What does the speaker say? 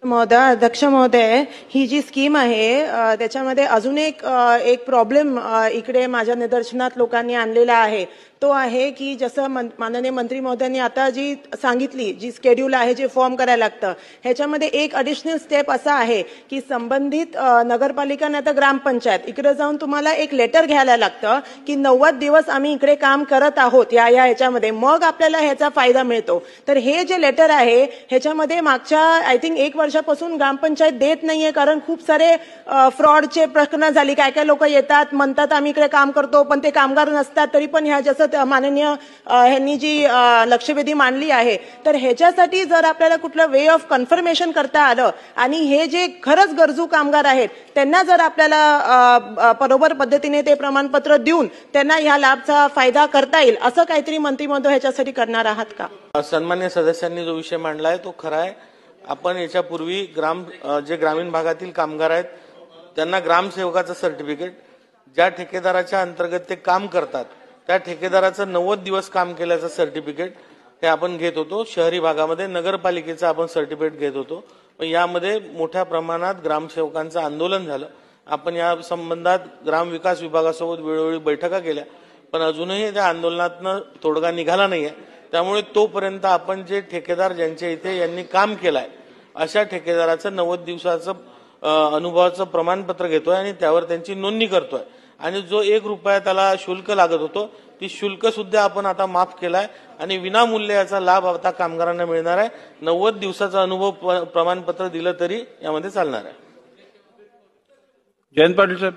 अध्यक्ष महोदय, ही जी स्कीम आहे त्याच्यामध्ये अजून एक प्रॉब्लेम इकडे माझ्या निदर्शनात लोकांनी आणलेला आहे. तो आहे की जसं माननीय मंत्री महोदयांनी आता जी सांगितली, जी शेड्यूल आहे, जे फॉर्म करायला लागतं, ह्याच्यामध्ये एक ॲडिशनल स्टेप असा आहे की संबंधित नगरपालिका नाही तर ग्रामपंचायत इकडे जाऊन तुम्हाला एक लेटर घ्यायला लागतं की 90 दिवस आम्ही इकडे काम करत आहोत ह्याच्यामध्ये, मग आपल्याला ह्याचा फायदा मिळतो. तर हे जे लेटर आहे ह्याच्यामध्ये मागच्या आय थिंक 1 वर्षापासून ग्रामपंचायत देत नाहीये, कारण खूप सारे फ्रॉडचे प्रकरणं झाली. काय काय लोक येतात, म्हणतात आम्ही इकडे काम करतो, पण ते कामगार नसतात. तरी पण ह्या जसं माननीय ह्यांनी जी लक्षवेधी मांडली आहे, तर ह्याच्यासाठी जर आपल्याला कुठलं वे ऑफ कन्फर्मेशन करता आलं आणि हे जे खरंच गरजू कामगार आहेत त्यांना जर आपल्याला बरोबर पद्धतीने ते प्रमाणपत्र देऊन त्यांना ह्या लाभचा फायदा करता येईल, असं काहीतरी मंत्री महोदय ह्याच्यासाठी करणार आहात का? सन्मान्य सदस्यांनी जो विषय मांडलाय तो खरा आहे. आपण याच्यापूर्वी जे ग्रामीण भागातील कामगार आहेत त्यांना ग्रामसेवकाचं सर्टिफिकेट, ज्या ठेकेदाराच्या अंतर्गत ते काम करतात त्या ठेकेदाराचं 90 दिवस काम केल्याचं सर्टिफिकेट हे आपण घेत होतो. शहरी भागामध्ये नगरपालिकेचं आपण सर्टिफिकेट घेत होतो. पण यामध्ये मोठ्या प्रमाणात ग्रामसेवकांचं आंदोलन झालं. आपण या संबंधात ग्रामविकास विभागासोबत वेळोवेळी बैठका केल्या, पण अजूनही त्या आंदोलनातनं तोडगा निघाला नाहीये. त्यामुळे तोपर्यंत आपण जे ठेकेदार ज्यांच्या इथे यांनी काम केलंय अशा ठेकेदाराचं 90 दिवसाचं अनुभवाचं प्रमाणपत्र घेतोय आणि त्यावर त्यांची नोंदणी करतोय. आणि जो 1 रुपया त्याला शुल्क लागत होतो ती शुल्क सुद्धा आपण आता माफ केलाय आणि विनामूल्य याचा लाभ आता कामगारांना मिळणार आहे. 90 दिवसाचं अनुभव प्रमाणपत्र दिलं तरी यामध्ये चालणार आहे. जयंत पाटील साहेब.